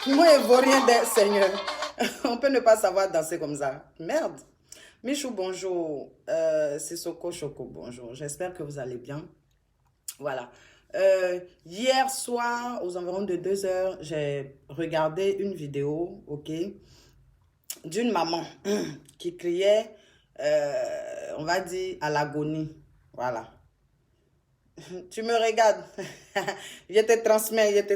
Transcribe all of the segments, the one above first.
Moi, Ivoirien des Seigneur. On peut ne pas savoir danser comme ça. Merde. Michou, bonjour. Sissoko Choco, bonjour. J'espère que vous allez bien. Voilà. Hier soir, aux environs de 2 heures, j'ai regardé une vidéo, ok, d'une maman qui criait, on va dire, à l'agonie. Voilà. Tu me regardes. Je te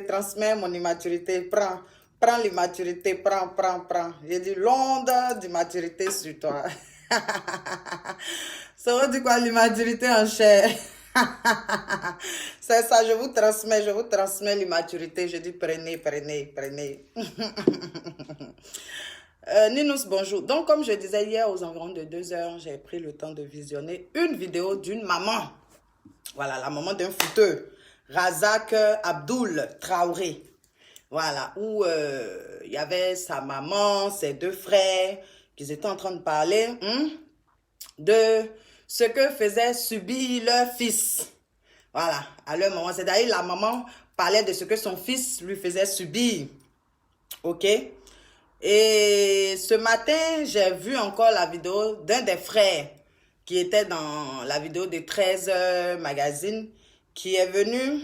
transmets mon immaturité. Prends l'immaturité. Prends. J'ai dit l'onde d'immaturité sur toi. Ça veut dire quoi l'immaturité en chair? C'est ça, je vous transmets l'immaturité. Je dis prenez. Ninous, bonjour. Donc, comme je disais hier aux environs de 2 heures, j'ai pris le temps de visionner une vidéo d'une maman. Voilà, la maman d'un footeur, Razak Abdul Traoré. Voilà, où il y avait sa maman, ses deux frères, qui étaient en train de parler de ce que faisait subir leur fils. Voilà, à leur maman. C'est-à-dire, la maman parlait de ce que son fils lui faisait subir. OK? Et ce matin, j'ai vu encore la vidéo d'un des frères qui était dans la vidéo de 13h Magazine, qui est venu.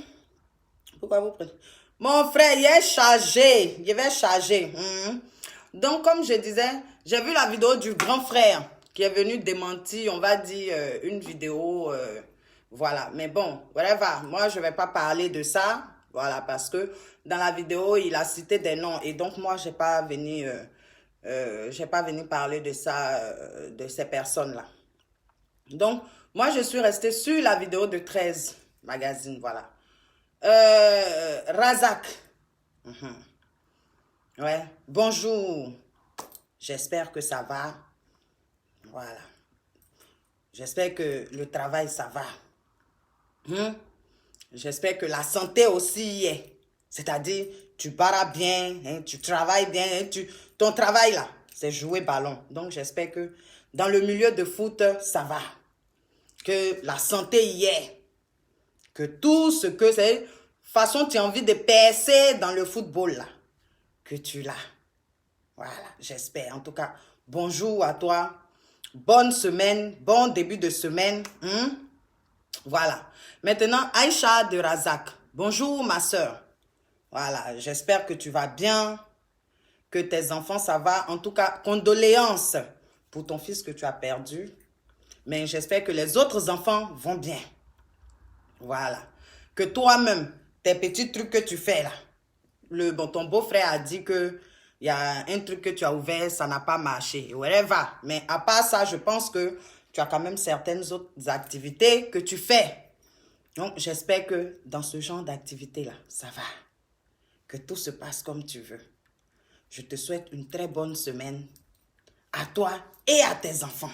Pourquoi vous prenez? Mon frère, il est chargé. Il va charger. Donc, comme je disais, j'ai vu la vidéo du grand frère qui est venu démentir, on va dire, une vidéo. Voilà. Mais bon, whatever. Moi, je ne vais pas parler de ça. Voilà, parce que dans la vidéo, il a cité des noms. Et donc, moi, j'ai pas venu parler de ça, de ces personnes-là. Donc, moi, je suis restée sur la vidéo de 13 Magazine, voilà. Razak. Ouais. Bonjour. J'espère que ça va. Voilà. J'espère que le travail, ça va. J'espère que la santé aussi y est. C'est-à-dire, tu barres bien, hein, tu travailles bien, hein, ton travail là, c'est jouer ballon. Donc, j'espère que dans le milieu de foot, ça va. Que la santé y est. Que tout ce que c'est, façon tu as envie de percer dans le football là, que tu l'as. Voilà, j'espère. En tout cas, bonjour à toi. Bonne semaine, bon début de semaine. Voilà. Maintenant, Aïcha de Razak. Bonjour ma soeur. Voilà, j'espère que tu vas bien, que tes enfants, ça va. En tout cas, condoléances pour ton fils que tu as perdu. Mais j'espère que les autres enfants vont bien. Voilà. Que toi-même, tes petits trucs que tu fais là, ton beau-frère a dit que il y a un truc que tu as ouvert, ça n'a pas marché. Whatever. Mais à part ça, je pense que tu as quand même certaines autres activités que tu fais. Donc, j'espère que dans ce genre d'activité-là, ça va. Que tout se passe comme tu veux. Je te souhaite une très bonne semaine à toi et à tes enfants.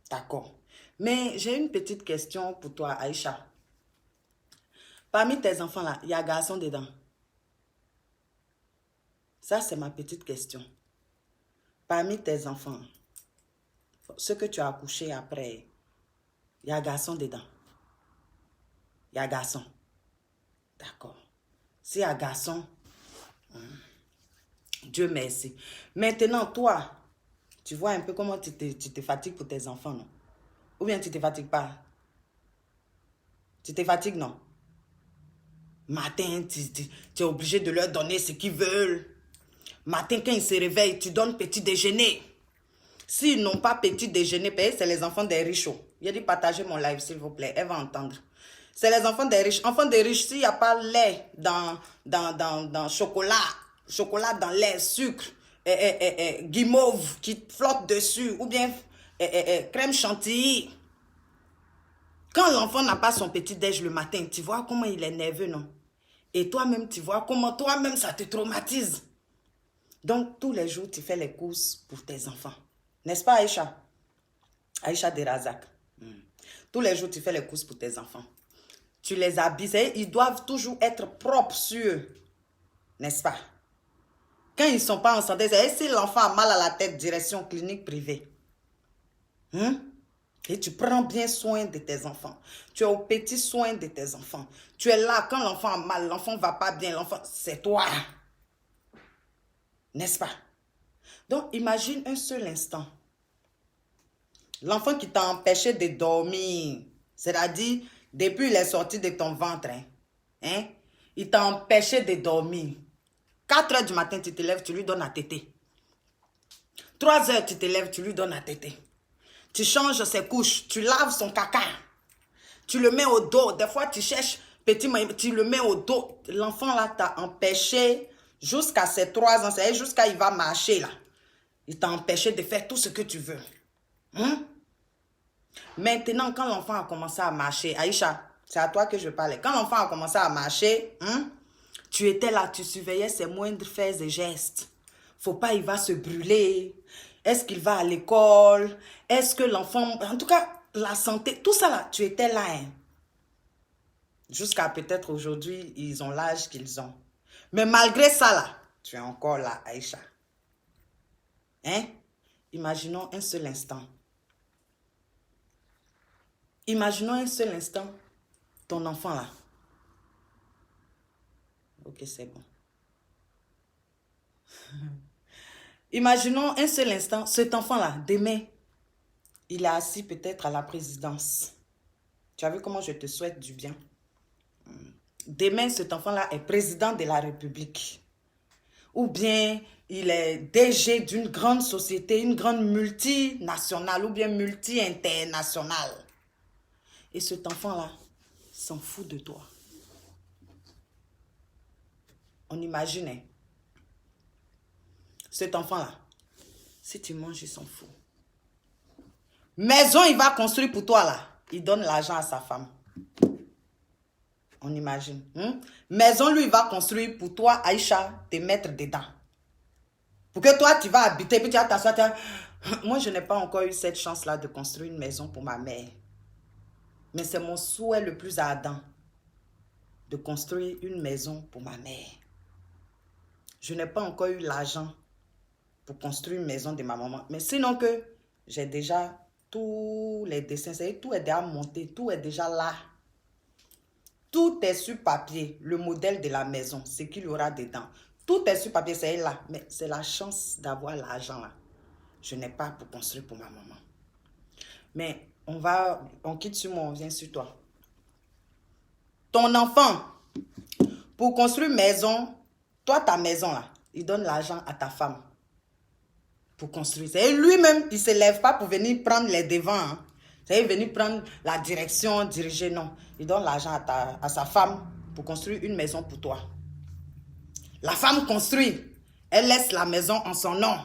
D'accord. Mais j'ai une petite question pour toi, Aïcha. Parmi tes enfants là, il y a garçon dedans. Ça, c'est ma petite question. Parmi tes enfants, ceux que tu as accouché après, il y a garçon dedans. Il y a garçon. D'accord. S'il y a garçon, Dieu merci. Maintenant, toi, tu vois un peu comment tu te fatigues pour tes enfants, non? Ou bien tu ne te fatigues pas? Tu te fatigues, non? Matin, tu es obligé de leur donner ce qu'ils veulent. Matin, quand ils se réveillent, tu donnes petit déjeuner. S'ils n'ont pas petit déjeuner, c'est les enfants des riches. Il a dit partagez mon live, s'il vous plaît. Elle va entendre. C'est les enfants des riches. Enfants des riches, s'il n'y a pas lait dans chocolat dans lait, sucre, guimauve qui flotte dessus, ou bien crème chantilly. Quand l'enfant n'a pas son petit déj le matin, tu vois comment il est nerveux, non? Et toi-même, tu vois comment toi-même ça te traumatise. Donc, tous les jours, tu fais les courses pour tes enfants. N'est-ce pas, Aïcha? Aïcha de Razak. Tous les jours, tu fais les courses pour tes enfants. Tu les habilles. Ils doivent toujours être propres sur eux. N'est-ce pas? Quand ils ne sont pas en santé, c'est si l'enfant a mal à la tête, direction clinique privée. Et tu prends bien soin de tes enfants. Tu es au petit soin de tes enfants. Tu es là quand l'enfant a mal, l'enfant ne va pas bien, l'enfant, c'est toi. N'est-ce pas? Donc, imagine un seul instant. L'enfant qui t'a empêché de dormir, c'est-à-dire, depuis il est sorti de ton ventre, hein, il t'a empêché de dormir. 4 heures du matin, tu te lèves, tu lui donnes à téter. 3 heures, tu te lèves, tu lui donnes à téter. Tu changes ses couches, tu laves son caca. Tu le mets au dos. Des fois, tu cherches petit, tu le mets au dos. L'enfant là t'a empêché jusqu'à ses 3 ans, c'est jusqu'à il va marcher là. Il t'a empêché de faire tout ce que tu veux. Maintenant, quand l'enfant a commencé à marcher, Aïcha, c'est à toi que je parlais. Quand l'enfant a commencé à marcher, tu étais là, tu surveillais ses moindres faits et gestes. Faut pas, il va se brûler. Est-ce qu'il va à l'école? Est-ce que l'enfant... En tout cas, la santé, tout ça là, tu étais là. Jusqu'à peut-être aujourd'hui, ils ont l'âge qu'ils ont. Mais malgré ça là, tu es encore là, Aïcha. Imaginons un seul instant. Imaginons un seul instant ton enfant là. Ok, c'est bon. Imaginons un seul instant, cet enfant-là, demain, il est assis peut-être à la présidence. Tu as vu comment je te souhaite du bien? Demain, cet enfant-là est président de la République. Ou bien, il est DG d'une grande société, une grande multinationale ou bien multi-internationale. Et cet enfant-là s'en fout de toi. On imagine, hein? Cet enfant-là, si tu manges, il s'en fout. Maison, il va construire pour toi, là. Il donne l'argent à sa femme. On imagine. Maison, lui, il va construire pour toi, Aïcha, te mettre dedans. Pour que toi, tu vas habiter, puis tu vas t'asseoir. Moi, je n'ai pas encore eu cette chance-là de construire une maison pour ma mère. Mais c'est mon souhait le plus ardent de construire une maison pour ma mère. Je n'ai pas encore eu l'argent pour construire une maison de ma maman. Mais sinon que j'ai déjà tous les dessins, tout est déjà monté, tout est déjà là. Tout est sur papier, le modèle de la maison, ce qu'il y aura dedans. Tout est sur papier, c'est là. Mais c'est la chance d'avoir l'argent là. Je n'ai pas pour construire pour ma maman. Mais on quitte sur moi, on vient sur toi. Ton enfant, pour construire une maison, toi ta maison là, il donne l'argent à ta femme. Pour construire. Et lui-même, il ne se lève pas pour venir prendre les devants. Hein. C'est venir prendre la direction, diriger, non. Il donne l'argent à sa femme pour construire une maison pour toi. La femme construit. Elle laisse la maison en son nom.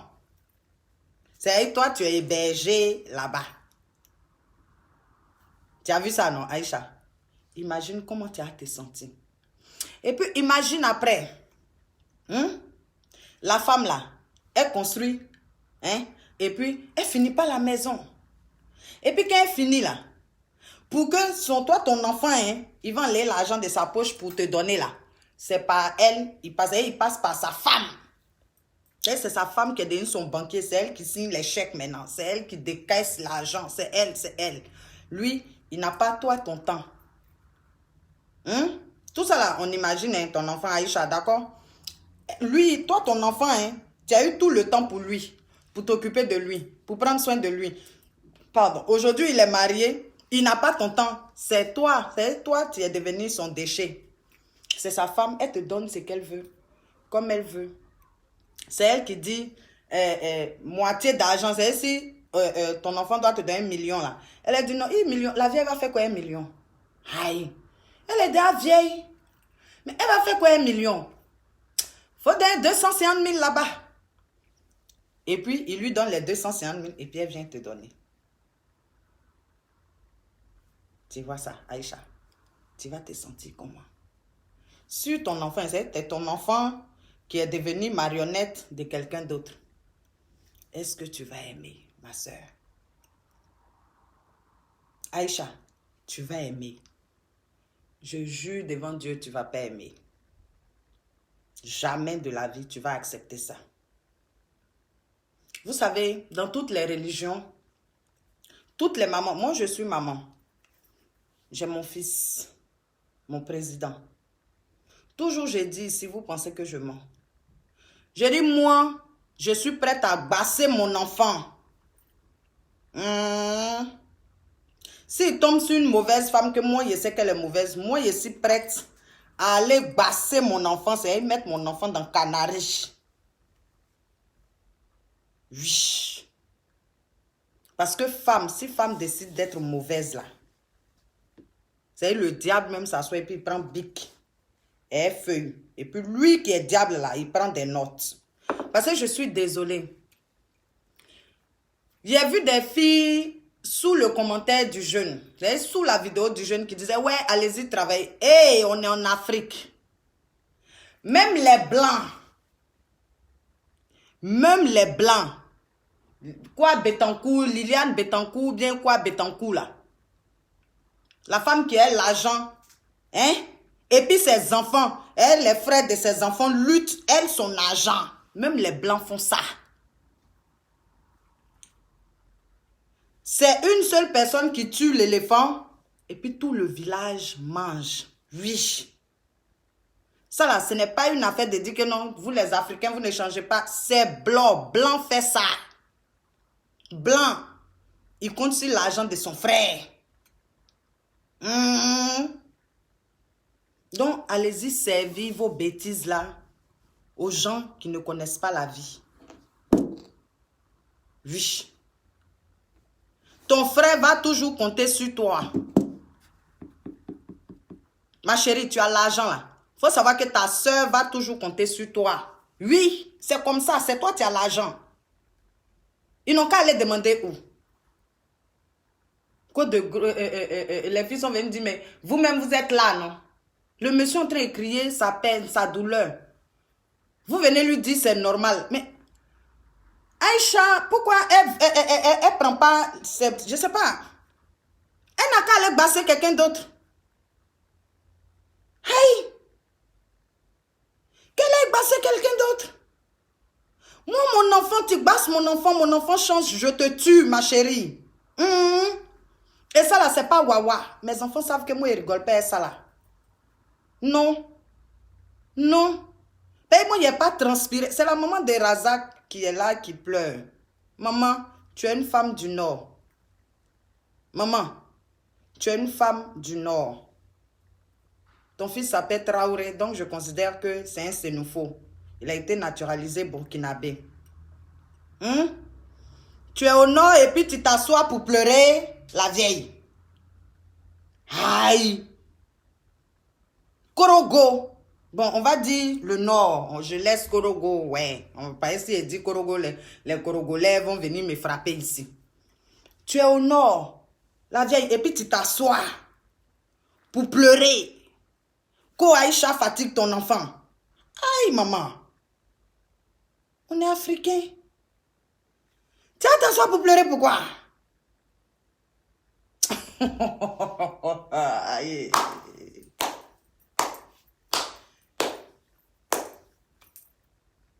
C'est toi, tu es hébergé là-bas. Tu as vu ça, non, Aïcha? Imagine comment tu as te senti. Et puis, imagine après. La femme là, elle construit. Et puis, elle finit pas la maison. Et puis, quand elle finit là, pour que toi, ton enfant, il va enlever l'argent de sa poche pour te donner là. C'est par elle, il passe par sa femme. C'est sa femme qui est devenu son banquier, c'est elle qui signe les chèques maintenant. C'est elle qui décaisse l'argent, c'est elle. Lui, il n'a pas toi ton temps. Tout ça là, on imagine ton enfant Aïcha, d'accord? Lui, toi, ton enfant, tu as eu tout le temps pour lui, pour t'occuper de lui, pour prendre soin de lui. Pardon, aujourd'hui, il est marié, il n'a pas ton temps. C'est toi, tu es devenu son déchet. C'est sa femme, elle te donne ce qu'elle veut, comme elle veut. C'est elle qui dit moitié d'argent. C'est si ton enfant doit te donner 1 million là. Elle a dit non, 1 million. La vieille va faire quoi 1 million? Aïe, elle est déjà vieille. Mais elle va faire quoi 1 million? Faut donner 250 000 là-bas. Et puis, il lui donne les 250 000 et puis elle vient te donner. Tu vois ça, Aïcha? Tu vas te sentir comment? Sur ton enfant, c'est ton enfant qui est devenu marionnette de quelqu'un d'autre. Est-ce que tu vas aimer, ma soeur? Aïcha, tu vas aimer. Je jure devant Dieu, tu ne vas pas aimer. Jamais de la vie, tu vas accepter ça. Vous savez, dans toutes les religions, toutes les mamans, moi je suis maman. J'ai mon fils, mon président. Toujours j'ai dit, si vous pensez que je mens. Je dis, moi, Je suis prête à basser mon enfant. S'il tombe sur une mauvaise femme, que moi, je sais qu'elle est mauvaise, moi, je suis prête à aller basser mon enfant, c'est mettre mon enfant dans Canaries. Oui. Parce que femme, si femme décide d'être mauvaise, là, c'est le diable même s'assoit et puis il prend bic et feuille. Et puis lui qui est diable, là, il prend des notes. Parce que je suis désolée. J'ai vu des filles sous le commentaire du jeune, sous la vidéo du jeune qui disait, ouais, allez-y travailler. Hey, on est en Afrique. Même les blancs, quoi Betancourt, Liliane Betancourt, bien quoi Betancourt là. La femme qui a l'argent, hein? Et puis ses enfants, elle, les frères de ses enfants luttent, elle, son argent. Même les blancs font ça. C'est une seule personne qui tue l'éléphant et puis tout le village mange. Oui. Ça là, ce n'est pas une affaire de dire que non, vous les Africains, vous ne changez pas. C'est blanc. Blanc fait ça. Blanc. Il compte sur l'argent de son frère. Donc, allez-y servir vos bêtises là aux gens qui ne connaissent pas la vie. Oui. Ton frère va toujours compter sur toi. Ma chérie, tu as l'argent là. Il faut savoir que ta soeur va toujours compter sur toi. Oui, c'est comme ça. C'est toi qui as l'argent. Ils n'ont qu'à aller demander où. Les filles sont venues dire, mais vous-même, vous êtes là, non? Le monsieur est en train de crier sa peine, sa douleur. Vous venez lui dire, c'est normal. Mais Aïcha, pourquoi elle prend pas, je sais pas. Elle n'a qu'à aller basser quelqu'un d'autre. Hey! Qu'elle aille basser quelqu'un d'autre. Moi, mon enfant, tu basses mon enfant change, je te tue, ma chérie. Et ça là, c'est pas wawa. Mes enfants savent que moi, ils rigolent pas à ça là. Non. Non. Ben, moi, il n'y a pas transpiré. C'est la maman de Razak qui est là, qui pleure. Maman, tu es une femme du Nord. Maman, tu es une femme du Nord. Ton fils s'appelle Traoré, donc je considère que c'est un sénoufo. Il a été naturalisé burkinabé. Tu es au Nord et puis tu t'assois pour pleurer la vieille. Aïe. Korogo. Bon, on va dire le Nord. Je laisse Korogo, ouais. On va pas essayer de dire Korogo. Les Korogolais vont venir me frapper ici. Tu es au Nord. La vieille. Et puis tu t'assois pour pleurer. Ko Aïcha fatigue ton enfant. Aïe, maman. On est africain. Tu vas t'asseoir pour pleurer, pourquoi? Aïe.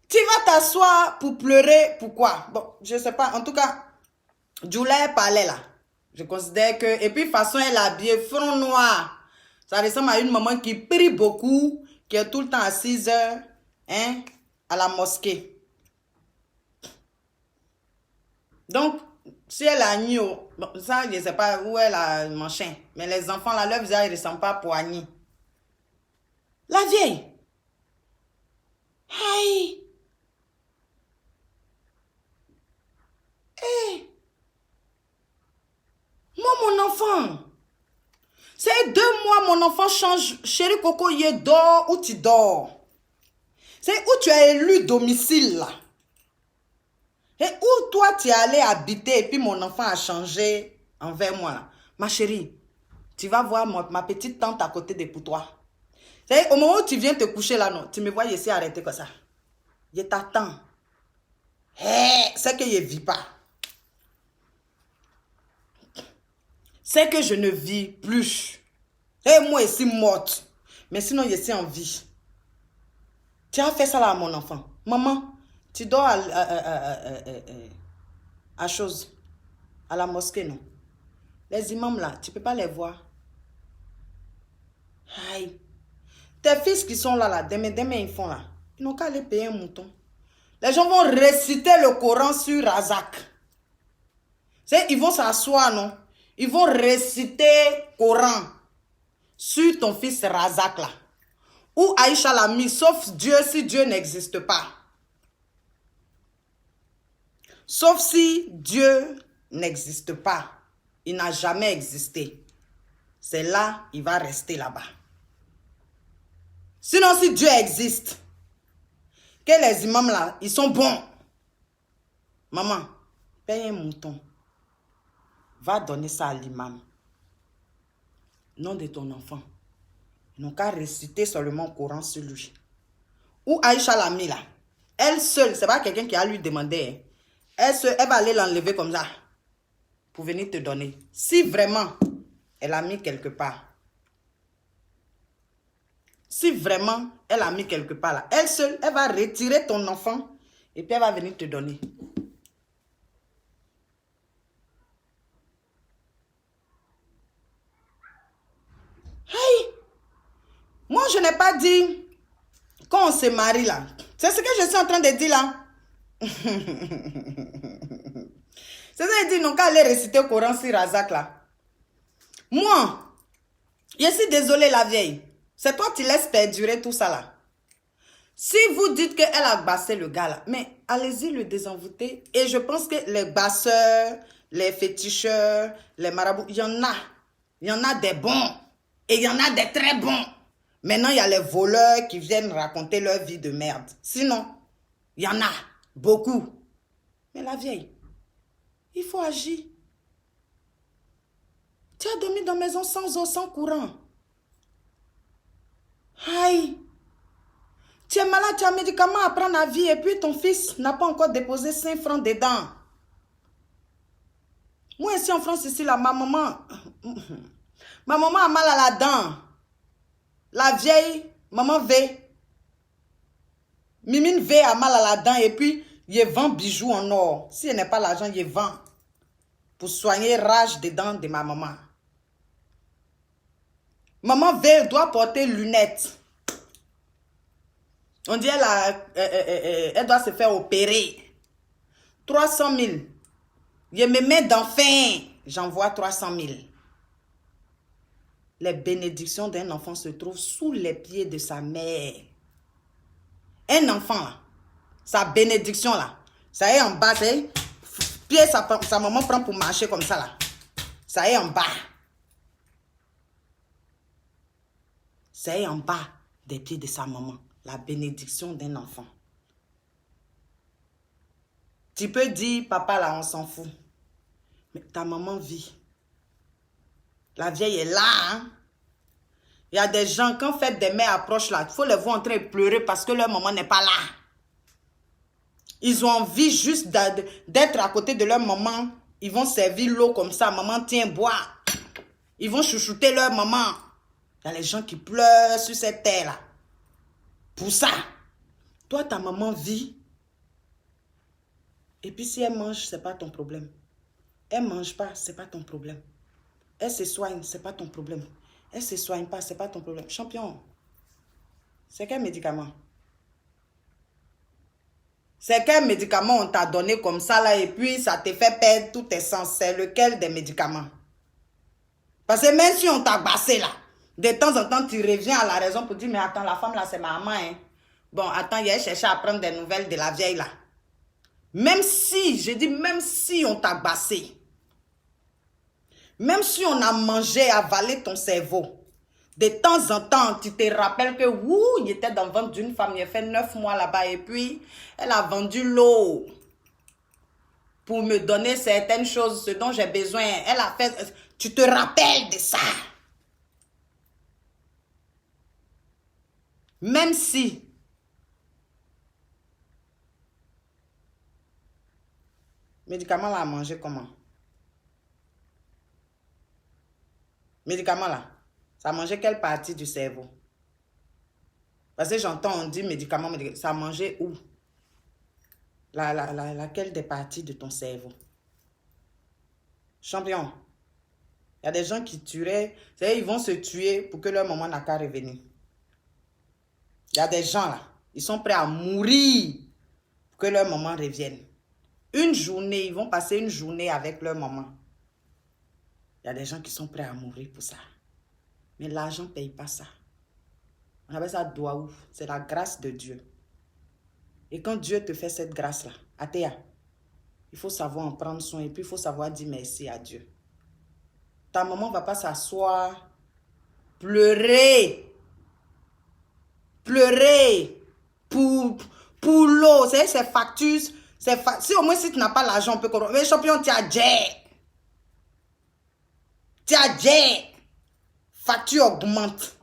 Tu vas t'asseoir pour pleurer, pourquoi? Bon, je sais pas. En tout cas, Julia parlait là. Je considère que... Et puis, de toute façon, elle a habillé front noir. Ça ressemble à une maman qui prie beaucoup, qui est tout le temps à 6 heures, hein, à la mosquée. Donc, si elle a nu, bon, ça, je ne sais pas où elle a machin. Mais les enfants, là, leur visage, ne ressemble pas à poignée. La vieille. Aïe. Hey. Moi, mon enfant. C'est 2 mois, mon enfant change. Chérie Coco, il dort où tu dors. C'est où tu as élu domicile, là. Et où toi, tu es allé habiter et puis mon enfant a changé envers moi, là. Ma chérie, tu vas voir ma petite tante à côté de pour toi. C'est au moment où tu viens te coucher, là, non, tu me vois ici arrêter comme ça. Je t'attends. Hey, c'est que je ne vis pas. C'est que je ne vis plus. Et moi, je suis morte. Mais sinon, je suis en vie. Tu as fait ça là à mon enfant. Maman, tu dors à chose. À la mosquée, non. Les imams là, tu ne peux pas les voir. Aïe. Tes fils qui sont là, demain, ils font là. Ils n'ont qu'à aller payer un mouton. Les gens vont réciter le Coran sur Razak. Ils vont s'asseoir, non? Ils vont réciter Coran sur ton fils Razak là. Ou Aïcha l'a mis, sauf Dieu si Dieu n'existe pas. Sauf si Dieu n'existe pas. Il n'a jamais existé. C'est là, il va rester là-bas. Sinon, si Dieu existe, que les imams là, ils sont bons. Maman, paye un mouton. Va donner ça à l'imam. Nom de ton enfant. Ils n'ont qu'à réciter seulement le Coran sur lui. Ou Aïcha l'a mis là. Elle seule, c'est pas quelqu'un qui a lui demandé. Elle va aller l'enlever comme ça. Pour venir te donner. Si vraiment, elle a mis quelque part. Si vraiment, elle a mis quelque part là. Elle seule, elle va retirer ton enfant. Et puis elle va venir te donner. Hey! Moi, je n'ai pas dit quand on se marie là. C'est ce que je suis en train de dire là. C'est ça que je dis, non, qu'à aller réciter le Coran sur Razak là. Moi, je suis désolée la vieille. C'est toi qui laisses perdurer tout ça là. Si vous dites qu'elle a bassé le gars là, mais allez-y le désenvoûter. Et je pense que les basseurs, les féticheurs, les marabouts, il y en a. Il y en a des bons. Et il y en a des très bons. Maintenant, il y a les voleurs qui viennent raconter leur vie de merde. Sinon, il y en a beaucoup. Mais la vieille, il faut agir. Tu as dormi dans la maison sans eau, sans courant. Aïe. Tu es malade, tu as un médicament à prendre à vie et puis ton fils n'a pas encore déposé 5 francs dedans. Moi, ici en France, ici, là, ma maman a mal à la dent. La vieille, maman V. Mimine V a mal à la dent et puis il vend bijoux en or. Si elle n'a pas l'argent, il vend pour soigner rage des dents de ma maman. Maman V doit porter lunettes. On dit elle doit se faire opérer. 300 000. Je me mets d'enfin. J'envoie 300 000. Les bénédictions d'un enfant se trouvent sous les pieds de sa mère. Un enfant, là, sa bénédiction, là, ça est en bas, c'est pied, sa maman prend pour marcher comme ça, là. Ça est en bas. Ça est en bas des pieds de sa maman. La bénédiction d'un enfant. Tu peux dire, papa, là, on s'en fout. Mais ta maman vit. La vieille est là, hein. Il y a des gens, quand fête des mères approche là, il faut les voir en train de pleurer parce que leur maman n'est pas là. Ils ont envie juste d'être à côté de leur maman. Ils vont servir l'eau comme ça. Maman, tiens, bois. Ils vont chouchouter leur maman. Il y a les gens qui pleurent sur cette terre-là. Pour ça, toi, ta maman vit. Et puis si elle mange, ce n'est pas ton problème. Elle ne mange pas, ce n'est pas ton problème. Elle se soigne, ce n'est pas ton problème. Elle ne se soigne pas, ce n'est pas ton problème. Champion, c'est quel médicament? C'est quel médicament on t'a donné comme ça là et puis ça te fait perdre tous tes sens? C'est lequel des médicaments? Parce que même si on t'a bassé là, de temps en temps tu reviens à la raison pour dire mais attends, la femme là c'est ma maman. Hein. Bon, attends, il a cherché à prendre des nouvelles de la vieille là. Même si, je dis même si on t'a bassé, même si on a mangé, avalé ton cerveau, de temps en temps, tu te rappelles que, il était dans le ventre d'une femme, il a fait 9 mois là-bas et puis, elle a vendu l'eau pour me donner certaines choses, ce dont j'ai besoin. Elle a fait, tu te rappelles de ça. Même si, médicament là à manger comment? Médicament là, ça a mangé quelle partie du cerveau? Parce que j'entends, on dit médicament, ça a mangé où? Laquelle des parties de ton cerveau? Champion, il y a des gens qui tueraient, c'est-à-dire ils vont se tuer pour que leur maman n'a qu'à revenir. Il y a des gens là, ils sont prêts à mourir pour que leur maman revienne. Une journée, ils vont passer une journée avec leur maman. Il y a des gens qui sont prêts à mourir pour ça. Mais l'argent ne paye pas ça. On appelle ça douaou. C'est la grâce de Dieu. Et quand Dieu te fait cette grâce-là, Athéa, il faut savoir en prendre soin et puis il faut savoir dire merci à Dieu. Ta maman ne va pas s'asseoir, pleurer pour l'eau. C'est factures. Si au moins si tu n'as pas l'argent, on peut comprendre. Mais champion, tu as Jack. Facture augmente.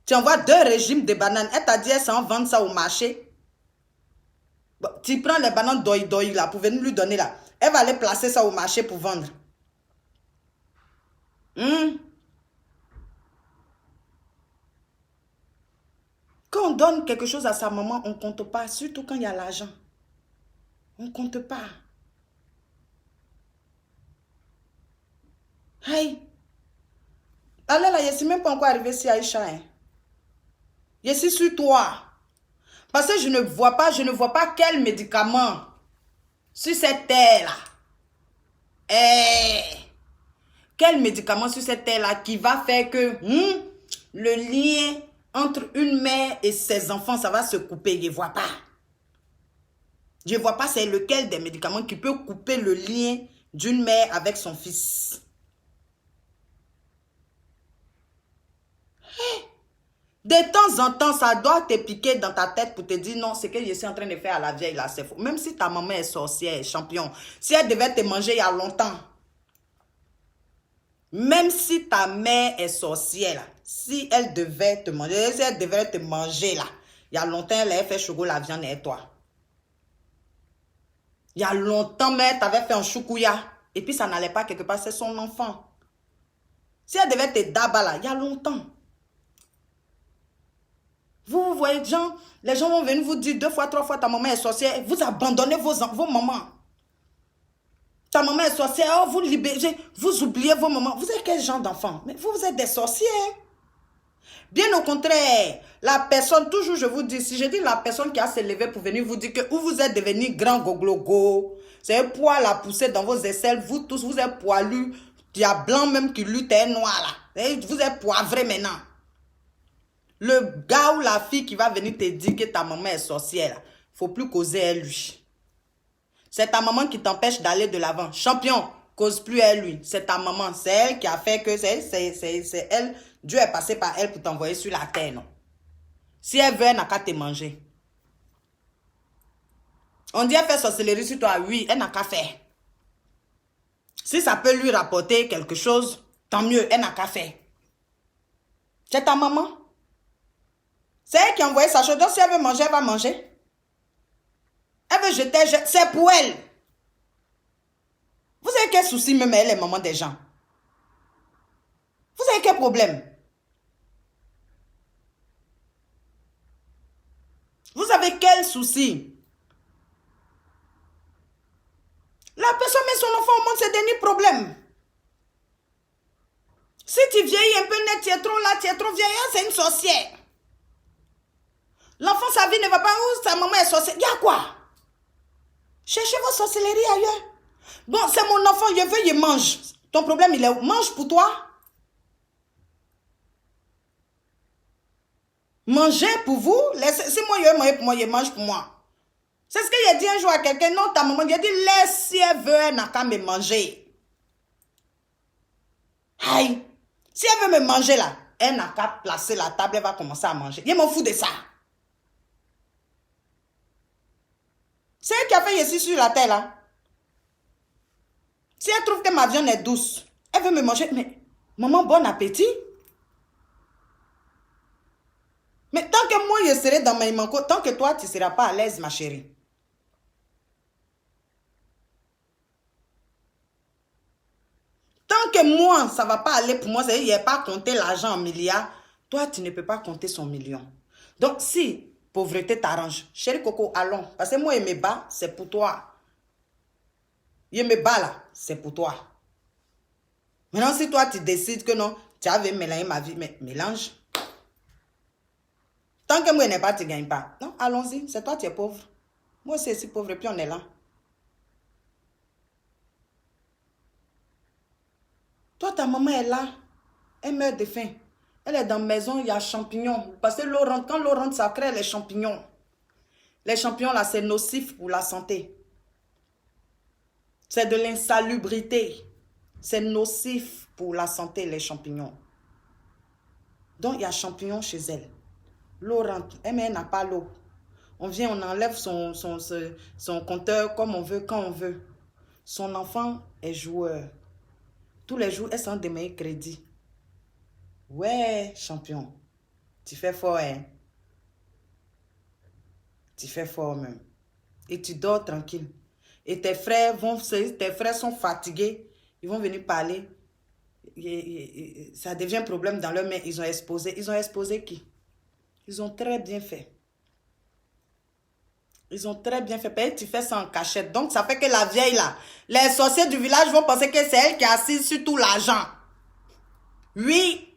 Tu envoies 2 régimes de bananes. Elle t'a dit, elle s'en vend ça au marché. Bon, tu prends les bananes doi là pour venir lui donner là. Elle va aller placer ça au marché pour vendre. Quand on donne quelque chose à sa maman, on ne compte pas. Surtout quand il y a l'argent. On ne compte pas. Hey. Allez là, je ne suis même pas encore arrivé ici à Aïcha. Hein. Je suis sur toi. Parce que je ne vois pas quel médicament sur cette terre-là. Quel médicament sur cette terre-là qui va faire que le lien entre une mère et ses enfants, ça va se couper. Je ne vois pas. Je ne vois pas c'est lequel des médicaments qui peut couper le lien d'une mère avec son fils. De temps en temps, ça doit te piquer dans ta tête pour te dire non, ce que je suis en train de faire à la vieille là, c'est faux. Même si ta maman est sorcière, champion, si elle devait te manger il y a longtemps, même si ta mère est sorcière là, si elle devait te manger là, il y a longtemps, elle a fait choco la viande et toi. Il y a longtemps, mais tu avais fait un choukouya et puis ça n'allait pas quelque part, c'est son enfant. Si elle devait te dabar là, il y a longtemps. Vous voyez, les gens vont venir vous dire 2 fois, 3 fois ta maman est sorcière. Vous abandonnez vos mamans. Ta maman est sorcière, oh, vous libérez, vous oubliez vos mamans. Vous êtes quel genre d'enfant? Mais vous êtes des sorciers. Bien au contraire, la personne, toujours je vous dis, si je dis la personne qui a se levé pour venir vous dire que vous êtes devenu grand goglogo, c'est un poil à pousser dans vos aisselles, vous tous, vous êtes poilus, il y a blanc même qui lutte et noir là. Vous êtes poivrés maintenant. Le gars ou la fille qui va venir te dire que ta maman est sorcière, il ne faut plus causer à lui. C'est ta maman qui t'empêche d'aller de l'avant. Champion, cause plus à lui. C'est ta maman, c'est elle qui a fait que c'est elle. Dieu est passé par elle pour t'envoyer sur la terre, non? Si elle veut, elle n'a qu'à te manger. On dit elle fait sorcellerie sur toi, oui, elle n'a qu'à faire. Si ça peut lui rapporter quelque chose, tant mieux, elle n'a qu'à faire. C'est ta maman. C'est elle qui a envoyé sa chose. Donc, si elle veut manger, elle va manger. Elle veut jeter, c'est pour elle. Vous avez quel souci même elle est maman des gens? Vous avez quel problème? Vous avez quel souci? La personne met son enfant au monde, c'est dernier problème. Si tu vieillis un peu net, tu es trop là, tu es trop vieille, c'est une sorcière. L'enfant, sa vie ne va pas où sa maman est sorcière. Il y a quoi? Cherchez vos sorcelleries ailleurs. Bon, c'est mon enfant, je veux, il mange. Ton problème, il est où? Mange pour toi. Manger pour vous. Si moi, je veux manger pour moi, je mange pour moi. C'est ce que j'ai dit un jour à quelqu'un. Non, ta maman, j'ai dit, laisse si elle veut, elle n'a qu'à me manger. Aïe. Si elle veut me manger là, elle n'a qu'à placer la table, elle va commencer à manger. Je m'en fous de ça. C'est elle qui a fait ici sur la terre là. Si elle trouve que ma viande est douce, elle veut me manger. Mais maman, bon appétit. Mais tant que moi je serai dans mes mancos, tant que toi tu ne seras pas à l'aise ma chérie. Tant que moi ça ne va pas aller pour moi, c'est-à-dire qu'il n'y a pas compté l'argent en milliards, toi tu ne peux pas compter son million. Donc si pauvreté t'arrange, chérie Coco, allons. Parce que moi je me bats, c'est pour toi. Je me bats là, c'est pour toi. Maintenant, si toi, tu décides que non, tu avais mélangé ma vie, mais mélange. Tant que moi n'est pas, tu ne gagnes pas. Non, allons-y. C'est toi, tu es pauvre. Moi aussi, je suis pauvre et puis on est là. Toi, ta maman est là. Elle meurt de faim. Elle est dans la maison, il y a champignons. Parce que quand l'eau rentre, ça crée les champignons. Les champignons, là, c'est nocif pour la santé. C'est de l'insalubrité. C'est nocif pour la santé, les champignons. Donc, il y a champignons chez elle. L'eau rentre. Mais elle n'a pas l'eau. On vient, on enlève son compteur comme on veut, quand on veut. Son enfant est joueur. Tous les jours, elle s'en démaille crédit. Ouais, champion. Tu fais fort, hein? Tu fais fort même. Et tu dors tranquille. Et tes frères sont fatigués. Ils vont venir parler. Ça devient un problème dans leur main. Ils ont exposé. Ils ont exposé qui? Ils ont très bien fait. Ils ont très bien fait. Peut-être tu fais ça en cachette. Donc, ça fait que la vieille là, les sorciers du village vont penser que c'est elle qui est assise sur tout l'argent. Oui.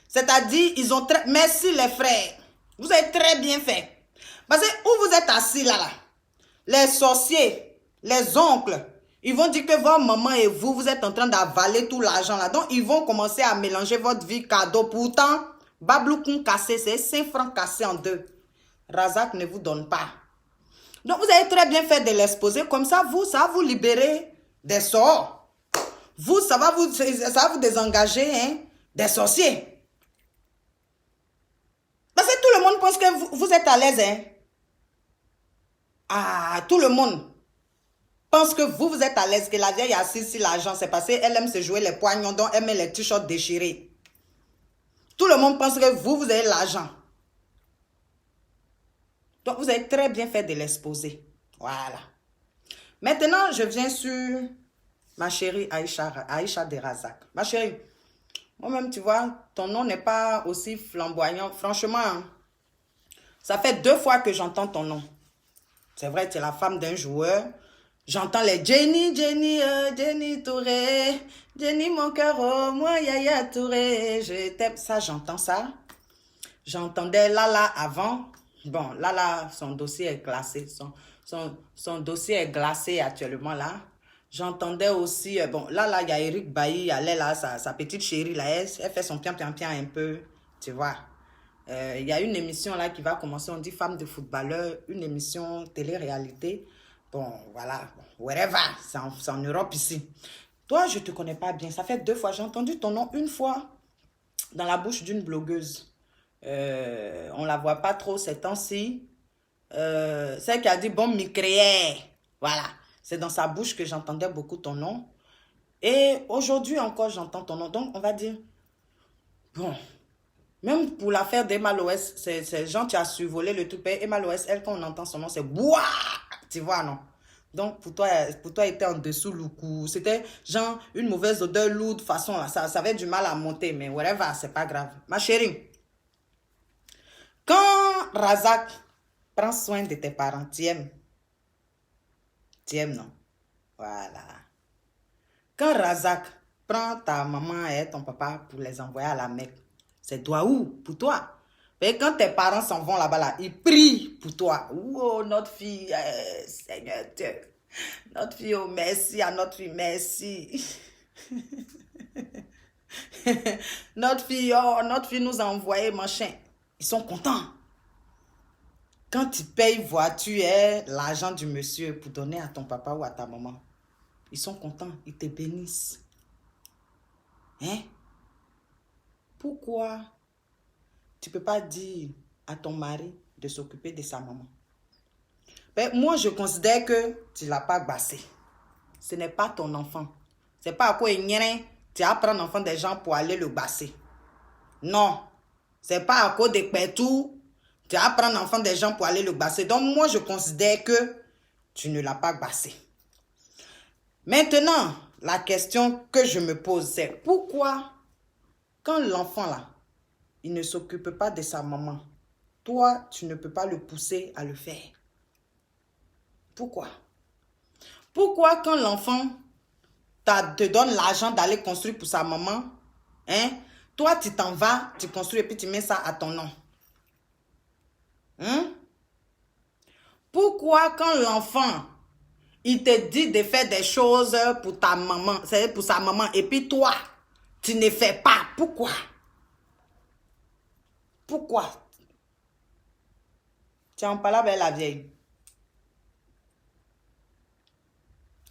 C'est-à-dire, ils ont très... Merci les frères. Vous avez très bien fait. Parce que où vous êtes assis là, les sorciers, les oncles, ils vont dire que votre maman et vous, vous êtes en train d'avaler tout l'argent là. Donc, ils vont commencer à mélanger votre vie cadeau. Pourtant, Babloukoun cassé, c'est 5 francs cassés en deux. Razak ne vous donne pas. Donc, vous avez très bien fait de l'exposer. Comme ça, ça va vous libérer des sorts. Vous, ça va vous désengager hein, des sorciers. Parce que tout le monde pense que vous êtes à l'aise. Hein? Ah, tout le monde pense que vous êtes à l'aise, que la vieille est assise sur l'argent. C'est parce qu'elle aime se jouer les poignons, donc elle met les t-shirts déchirés. Tout le monde pense que vous avez l'argent. Donc, vous avez très bien fait de l'exposer. Voilà. Maintenant, je viens sur ma chérie Aïcha de Razak. Ma chérie, moi-même, tu vois, ton nom n'est pas aussi flamboyant. Franchement, hein, ça fait 2 fois que j'entends ton nom. C'est vrai, tu es la femme d'un joueur. J'entends les Jenny, Jenny Touré. Jenny, mon cœur, oh, moi, Yaya Touré. Je t'aime. Ça, j'entends ça. J'entendais Lala avant. Bon, Lala, son dossier est glacé. Son dossier est glacé actuellement là. J'entendais aussi, bon, là, il y a Eric Bailly, elle est là, sa petite chérie, là, elle fait son pian un peu, tu vois. Il y a une émission là qui va commencer, on dit Femme de footballeur, une émission télé-réalité. Bon, voilà, wherever, c'est en Europe ici. Toi, je ne te connais pas bien, ça fait 2 fois, j'ai entendu ton nom une fois dans la bouche d'une blogueuse. On ne la voit pas trop ces temps-ci. Celle qui a dit bon, micréer. Voilà. C'est dans sa bouche que j'entendais beaucoup ton nom. Et aujourd'hui encore, j'entends ton nom. Donc, on va dire, bon, même pour l'affaire d'Emma Loès, c'est gens qui a survolé le tout pays. Emma Loès, elle, quand on entend son nom, c'est bois. Tu vois, non? Donc, pour toi, il était en dessous le cou. C'était genre une mauvaise odeur lourde façon. Là. Ça avait du mal à monter, mais whatever, c'est pas grave. Ma chérie, quand Razak prends soin de tes parents, tu aimes. Tu aimes, non? Voilà. Quand Razak prend ta maman et ton papa pour les envoyer à la Mecque, c'est toi où? Pour toi. Et quand tes parents s'en vont là-bas, là, ils prient pour toi. Oh, notre fille, Seigneur Dieu. Notre fille, oh, merci à notre fille, merci. Notre fille nous a envoyé machin. Ils sont contents. Quand tu payes voiture, l'argent du monsieur pour donner à ton papa ou à ta maman, ils sont contents, ils te bénissent. Hein? Pourquoi tu ne peux pas dire à ton mari de s'occuper de sa maman? Ben, moi, je considère que tu ne l'as pas bassé. Ce n'est pas ton enfant. Ce n'est pas à quoi tu vas prendre l'enfant des gens pour aller le basser. Non. Ce n'est pas à cause de pétou. Tu vas prendre l'enfant des gens pour aller le basser. Donc, moi, je considère que tu ne l'as pas bassé. Maintenant, la question que je me pose, c'est pourquoi, quand l'enfant, là, il ne s'occupe pas de sa maman, toi, tu ne peux pas le pousser à le faire? Pourquoi? Pourquoi, quand l'enfant te donne l'argent d'aller construire pour sa maman, hein, toi, tu t'en vas, tu construis et puis tu mets ça à ton nom? Hein? Pourquoi quand l'enfant, il te dit de faire des choses pour ta maman, c'est pour sa maman, et puis toi, tu ne fais pas? Pourquoi? Pourquoi? Tu es en palabre avec la vieille.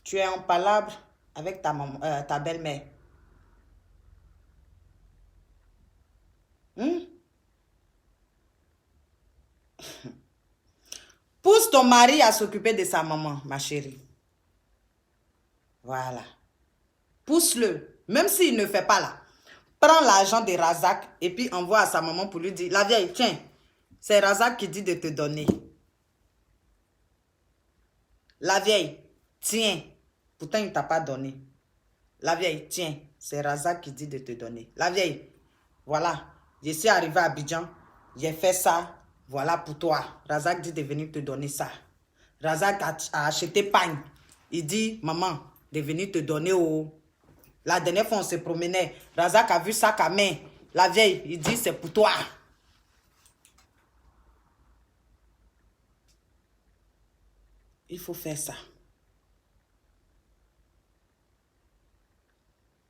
Tu es en palabre avec ta maman, ta belle-mère. Hmm? Pousse ton mari à s'occuper de sa maman, ma chérie. Voilà. Pousse-le. Même s'il ne fait pas là. Prends l'argent de Razak et puis envoie à sa maman pour lui dire, la vieille, tiens, c'est Razak qui dit de te donner. La vieille, tiens. Pourtant, il ne t'a pas donné. La vieille, tiens, c'est Razak qui dit de te donner. La vieille, voilà, je suis arrivé à Abidjan, j'ai fait ça, voilà pour toi. Razak dit de venir te donner ça. Razak a acheté pagne. Il dit, maman, de venir te donner au... La dernière fois, on se promenait. Razak a vu ça à main. La vieille, il dit, c'est pour toi. Il faut faire ça.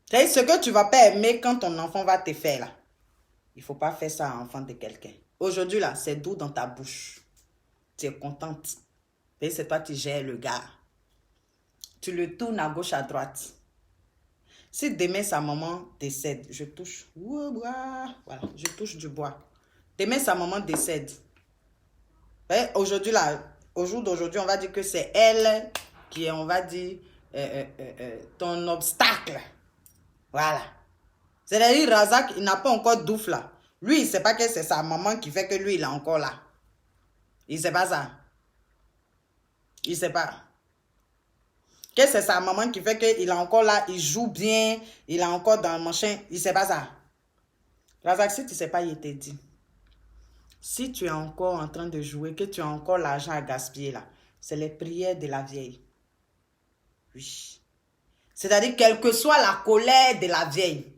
C'est ce que tu ne vas pas aimer quand ton enfant va te faire là. Il ne faut pas faire ça à l'enfant de quelqu'un. Aujourd'hui là, c'est doux dans ta bouche. Tu es contente. Et c'est toi qui gères le gars. Tu le tournes à gauche, à droite. Si demain sa maman décède, je touche. Voilà, je touche du bois. Demain sa maman décède. Aujourd'hui là, au jour d'aujourd'hui, on va dire que c'est elle qui est, on va dire, ton obstacle. Voilà. C'est-à-dire, Razak, il n'a pas encore d'ouf là. Lui, il ne sait pas que c'est sa maman qui fait que lui, il est encore là. Il ne sait pas ça. Il ne sait pas. Que c'est sa maman qui fait qu'il est encore là, il joue bien, il est encore dans le machin. Il ne sait pas ça. Razak, si tu ne sais pas, il te dit. Si tu es encore en train de jouer, que tu as encore l'argent à gaspiller là, c'est les prières de la vieille. Oui. C'est-à-dire, quelle que soit la colère de la vieille,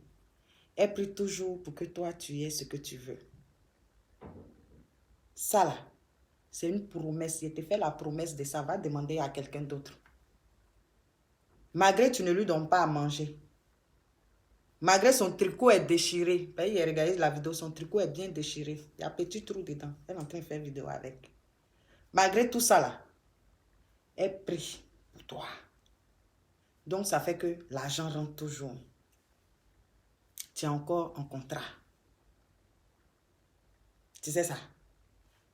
elle prie toujours pour que toi, tu aies ce que tu veux. Ça là, c'est une promesse. Il te fait la promesse de ça. Va demander à quelqu'un d'autre. Malgré tu ne lui donnes pas à manger. Malgré son tricot est déchiré. Il a regardé la vidéo, son tricot est bien déchiré. Il y a un petit trou dedans. Elle est en train de faire une vidéo avec. Malgré tout ça là, elle prie pour toi. Donc ça fait que l'argent rentre toujours. Tu es encore en contrat. Tu sais ça?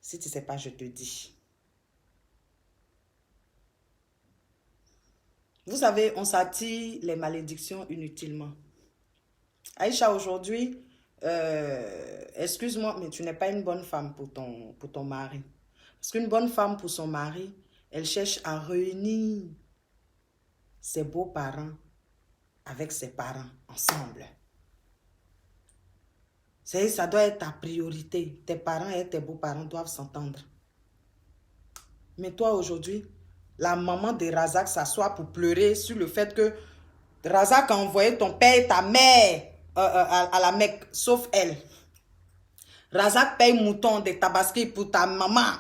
Si tu ne sais pas, je te dis. Vous savez, on s'attire les malédictions inutilement. Aïcha, aujourd'hui, excuse-moi, mais tu n'es pas une bonne femme pour ton mari. Parce qu'une bonne femme pour son mari, elle cherche à réunir ses beaux-parents avec ses parents ensemble. Ça doit être ta priorité. Tes parents et tes beaux-parents doivent s'entendre. Mais toi, aujourd'hui, la maman de Razak s'assoit pour pleurer sur le fait que Razak a envoyé ton père et ta mère à la Mecque, sauf elle. Razak paye mouton de tabaski pour ta maman.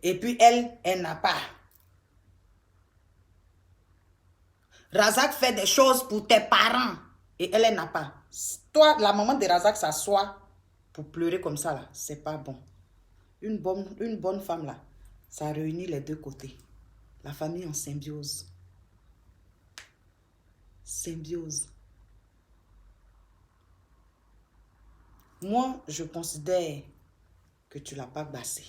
Et puis elle n'a pas. Razak fait des choses pour tes parents. Et elle n'a pas. Toi, la maman de Razak s'assoit pour pleurer comme ça, là. C'est pas bon. Une bonne femme, là, ça réunit les deux côtés. La famille en symbiose. Symbiose. Moi, je considère que tu ne l'as pas bassé.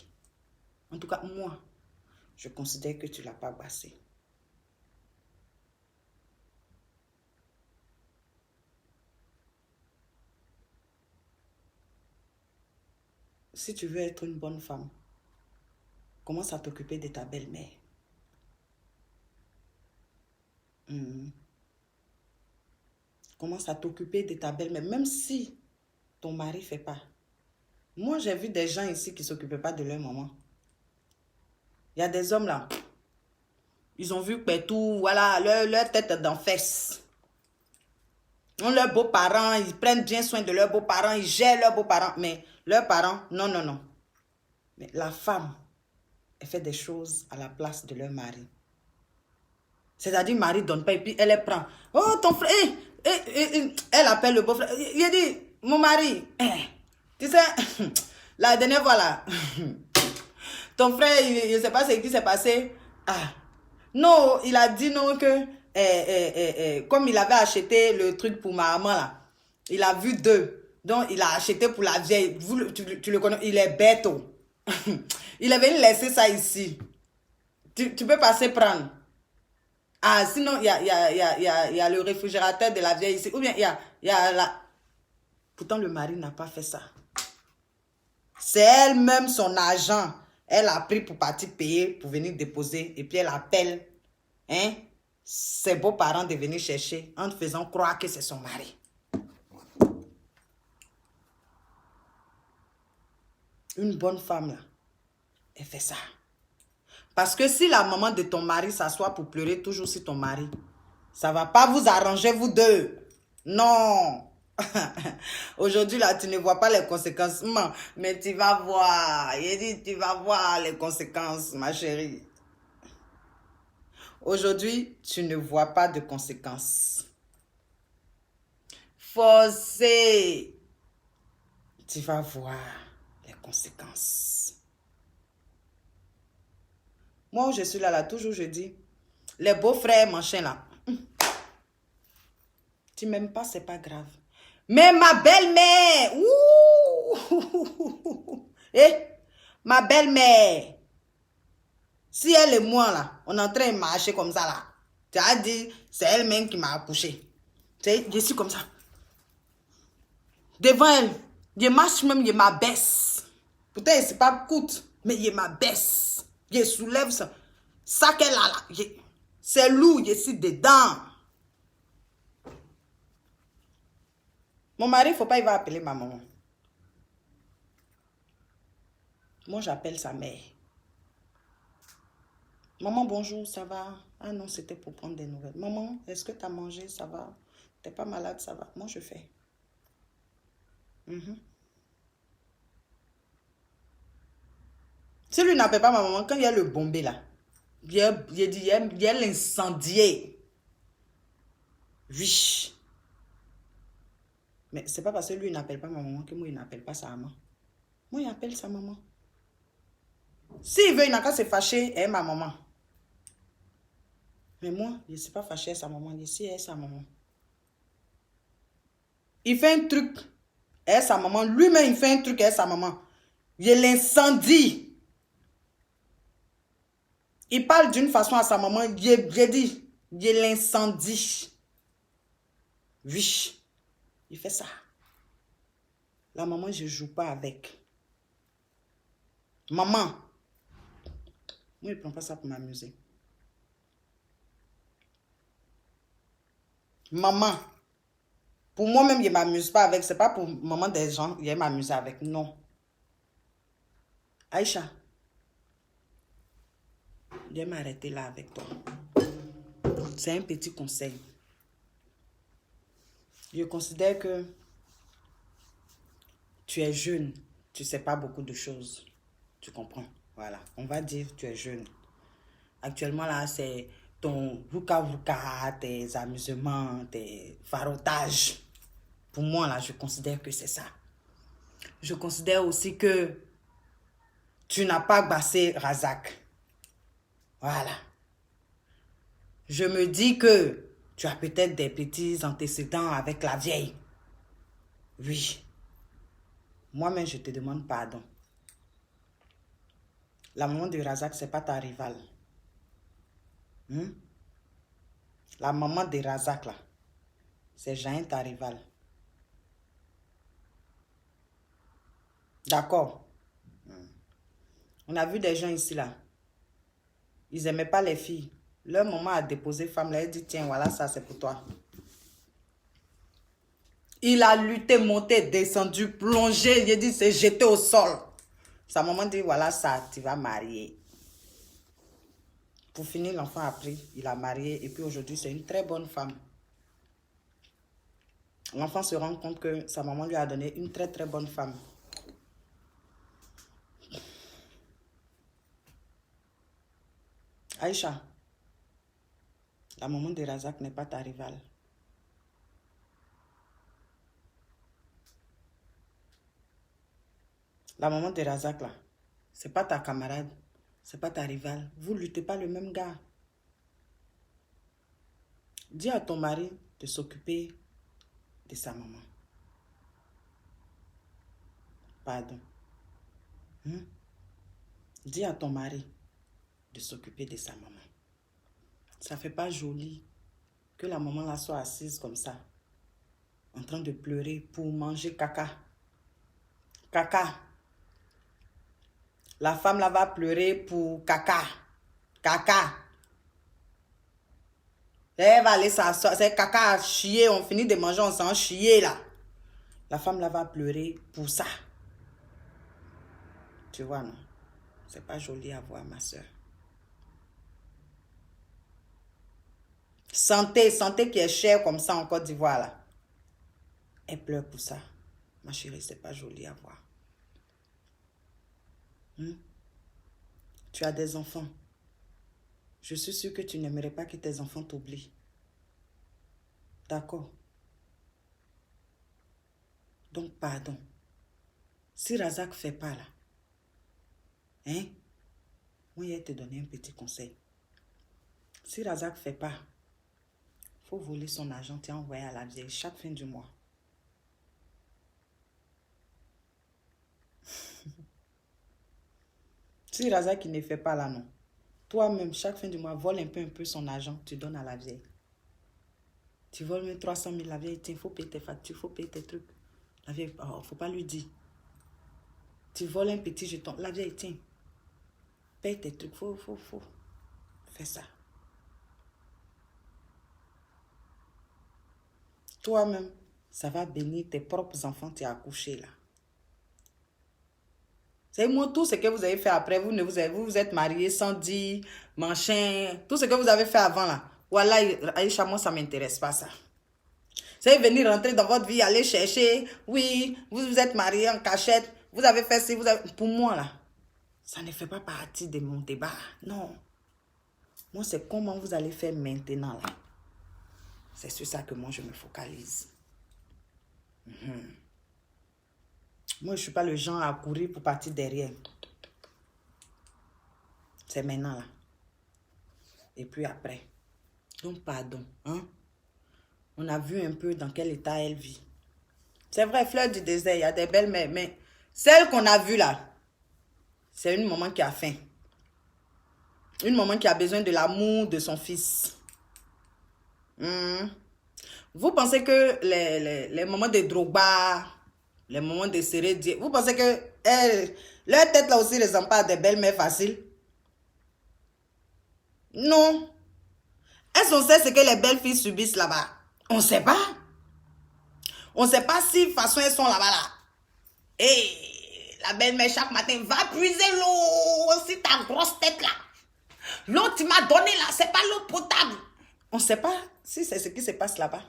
En tout cas, moi, je considère que tu ne l'as pas bassé. Si tu veux être une bonne femme, commence à t'occuper de ta belle-mère. Commence à t'occuper de ta belle-mère, même si ton mari ne fait pas. Moi, j'ai vu des gens ici qui ne s'occupaient pas de leur maman. Il y a des hommes là, ils ont vu que tout, voilà, leur tête d'en fesse. Leurs beaux-parents, ils prennent bien soin de leurs beaux-parents, ils gèrent leurs beaux-parents, mais leurs parents, non, non, non. Mais la femme, elle fait des choses à la place de leur mari. C'est-à-dire, le mari ne donne pas et puis elle les prend. Oh, ton frère, elle appelle le beau-frère. Il a dit, mon mari, tu sais, la dernière fois là, ton frère, je ne sais pas ce qui s'est passé. Ah, non, il a dit non que, comme il avait acheté le truc pour ma maman là, il a vu deux. Donc, il a acheté pour la vieille. Tu le connais, il est bête. Il est venu laisser ça ici. Tu peux passer prendre. Ah, sinon, il y a le réfrigérateur de la vieille ici. Ou bien, il y a la... Pourtant, le mari n'a pas fait ça. C'est elle-même son argent. Elle a pris pour partir payer, pour venir déposer. Et puis, elle appelle ses beaux-parents de venir chercher en faisant croire que c'est son mari. Une bonne femme, là, elle fait ça. Parce que si la maman de ton mari s'assoit pour pleurer toujours sur ton mari, ça ne va pas vous arranger, vous deux. Non. Aujourd'hui, là, tu ne vois pas les conséquences. Mais tu vas voir. Il dit, tu vas voir les conséquences, ma chérie. Aujourd'hui, tu ne vois pas de conséquences. Forcé. Tu vas voir les conséquences. Moi, où je suis là, toujours je dis, les beaux-frères, machin là, tu m'aimes pas, c'est pas grave. Mais ma belle-mère, ma belle-mère, si elle et moi là, on est en train de marcher comme ça là, tu as dit, c'est elle-même qui m'a accouché. Tu sais, je suis comme ça. Devant elle, je marche même, je m'abaisse. Peut-être c'est pas coûte, mais je m'abaisse. Je soulève ça. Ça qu'elle a là, c'est lourd, je suis dedans. Mon mari, il ne faut pas, il va appeler ma maman. Moi, j'appelle sa mère. Maman, bonjour, ça va? Ah non, c'était pour prendre des nouvelles. Maman, est-ce que tu as mangé? Ça va? Tu n'es pas malade? Ça va? Moi, je fais. Si lui n'appelle pas ma maman, quand il y a le bombé là, il y a l'incendié. Oui. Mais c'est pas parce que lui n'appelle pas ma maman que moi, il n'appelle pas sa maman. Moi, il appelle sa maman. S'il veut, il n'a qu'à se fâcher, elle est ma maman. Mais moi, je ne suis pas fâché avec sa maman, je suis avec sa maman. Il fait un truc avec sa maman, lui-même il fait un truc avec sa maman. Il l'incendie. Il parle d'une façon à sa maman, j'ai dit, il l'incendie. Oui, il fait ça. La maman, je ne joue pas avec. Maman, moi, il ne prend pas ça pour m'amuser. Maman, pour moi-même, je ne m'amuse pas avec. Ce n'est pas pour maman des gens, je m'amuse avec. Non. Aïcha, je vais m'arrêter là avec toi. C'est un petit conseil. Je considère que tu es jeune, tu ne sais pas beaucoup de choses. Tu comprends? Voilà, on va dire tu es jeune. Actuellement, là, c'est ton vuka-vuka, tes amusements, tes farotages. Pour moi, là, je considère que c'est ça. Je considère aussi que tu n'as pas bassé Razak. Voilà. Je me dis que tu as peut-être des petits antécédents avec la vieille. Oui. Moi-même, je te demande pardon. La maman de Razak, ce n'est pas ta rivale. La maman de Razak, là, c'est Jeanne, ta rivale. D'accord. On a vu des gens ici, là. Ils n'aimaient pas les filles. Leur maman a déposé femme, là, elle dit, tiens, voilà, ça, c'est pour toi. Il a lutté, monté, descendu, plongé. Il a dit, c'est jeté au sol. Sa maman dit, voilà ça, tu vas marier. Pour finir, l'enfant a pris, il a marié. Et puis aujourd'hui, c'est une très bonne femme. L'enfant se rend compte que sa maman lui a donné une très très bonne femme. Aïcha, la maman de Razak n'est pas ta rivale. La maman de Razak, là, c'est pas ta camarade, c'est pas ta rivale. Vous ne luttez pas le même gars. Dis à ton mari de s'occuper de sa maman. Pardon. Dis à ton mari de s'occuper de sa maman. Ça ne fait pas joli que la maman là soit assise comme ça, en train de pleurer pour manger caca. Caca. La femme là va pleurer pour caca. Caca. Elle va aller s'asseoir. C'est caca à chier. On finit de manger, on s'en chier là. La femme là va pleurer pour ça. Tu vois, non? C'est pas joli à voir, ma soeur. Santé qui est chère comme ça en Côte d'Ivoire là. Elle pleure pour ça. Ma chérie, c'est pas joli à voir. Tu as des enfants. Je suis sûre que tu n'aimerais pas que tes enfants t'oublient. D'accord? Donc, pardon. Si Razak ne fait pas là, hein? Moi, je vais te donner un petit conseil. Si Razak ne fait pas, il faut voler son argent et envoyer à la vieille chaque fin du mois. Si Razak ne fait pas là, non. Toi-même, chaque fin du mois, vole un peu son argent, tu donnes à la vieille. Tu voles même 300 000, la vieille, tiens, il faut payer tes factures, il faut payer tes trucs. La vieille, il ne faut pas lui dire. Tu voles un petit jeton, la vieille, tiens, paye tes trucs, faut. Fais ça. Toi-même, ça va bénir tes propres enfants, tu es accouché là. C'est moi, tout ce que vous avez fait après, vous vous êtes mariés sans dire, machin, tout ce que vous avez fait avant là. Voilà, Aïcha, moi, ça ne m'intéresse pas ça. C'est venir rentrer dans votre vie, aller chercher, oui, vous vous êtes mariés en cachette, vous avez fait ci, pour moi là, ça ne fait pas partie de mon débat, non. Moi, c'est comment vous allez faire maintenant là. C'est sur ça que moi, je me focalise. Moi, je ne suis pas le genre à courir pour partir derrière. C'est maintenant là. Et puis après. Donc, pardon. Hein? On a vu un peu dans quel état elle vit. C'est vrai, fleur du désert, il y a des belles mères. Mais celle qu'on a vue là, c'est une maman qui a faim. Une maman qui a besoin de l'amour de son fils. Vous pensez que les mamans de Drogba, les mamans de Sérédier, vous pensez que leur tête là aussi ne ressemble pas à des belles-mères faciles? Non. Est-ce qu'on sait ce que les belles filles subissent là-bas? On ne sait pas. On ne sait pas si de toute façon elles sont là-bas là. Et la belle-mère chaque matin va puiser l'eau, aussi ta grosse tête là. L'eau que tu m'as donnée là, c'est pas l'eau potable. On ne sait pas si c'est ce qui se passe là-bas.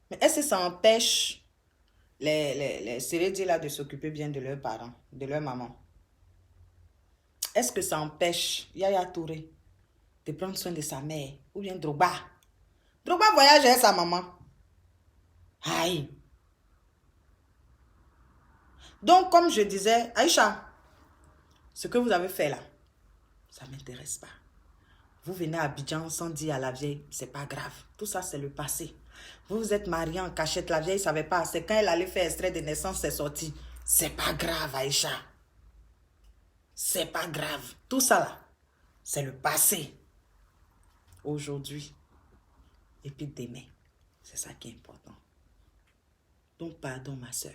Mais est-ce que ça empêche les Sérédiers là de s'occuper bien de leurs parents, de leur maman? Est-ce que ça empêche Yaya Touré de prendre soin de sa mère? Ou bien Drogba? Drogba voyage avec sa maman. Aïe. Donc, comme je disais, Aïcha, ce que vous avez fait là, ça ne m'intéresse pas. Vous venez à Abidjan sans dire à la vieille, c'est pas grave. Tout ça, c'est le passé. Vous vous êtes mariés en cachette, la vieille ne savait pas. C'est quand elle allait faire extrait de naissance, c'est sorti. C'est pas grave, Aïcha. C'est pas grave. Tout ça là, c'est le passé. Aujourd'hui et puis demain. C'est ça qui est important. Donc, pardon, ma soeur.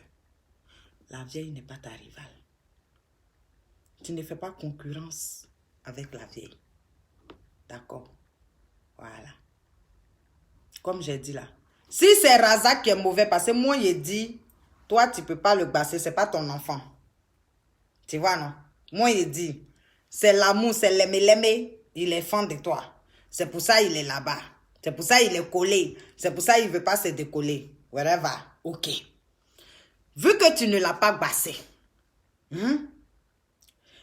La vieille n'est pas ta rivale. Tu ne fais pas concurrence avec la vieille. D'accord? Voilà. Comme j'ai dit là. Si c'est Razak qui est mauvais, parce que moi, j'ai dit, toi, tu ne peux pas le basser, ce n'est pas ton enfant. Tu vois, non? Moi, j'ai dit, c'est l'amour, c'est l'aimé, il est fan de toi. C'est pour ça qu'il est là-bas. C'est pour ça qu'il est collé. C'est pour ça qu'il ne veut pas se décoller. Wherever. Ok. Vu que tu ne l'as pas bassé,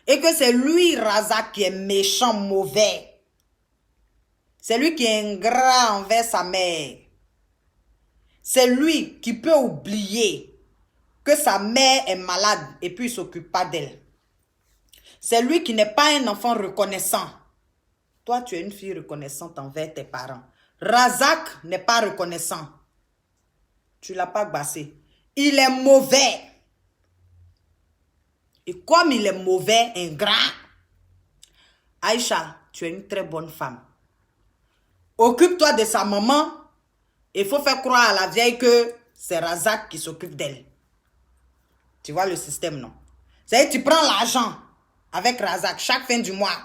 Et que c'est lui, Razak, qui est méchant, mauvais. C'est lui qui est ingrat envers sa mère. C'est lui qui peut oublier que sa mère est malade et puis il ne s'occupe pas d'elle. C'est lui qui n'est pas un enfant reconnaissant. Toi, tu es une fille reconnaissante envers tes parents. Razak n'est pas reconnaissant. Tu ne l'as pas bassé. Il est mauvais. Et comme il est mauvais, ingrat, Aïcha, tu es une très bonne femme. Occupe-toi de sa maman. Il faut faire croire à la vieille que c'est Razak qui s'occupe d'elle. Tu vois le système, non? C'est-à-dire que tu prends l'argent avec Razak chaque fin du mois.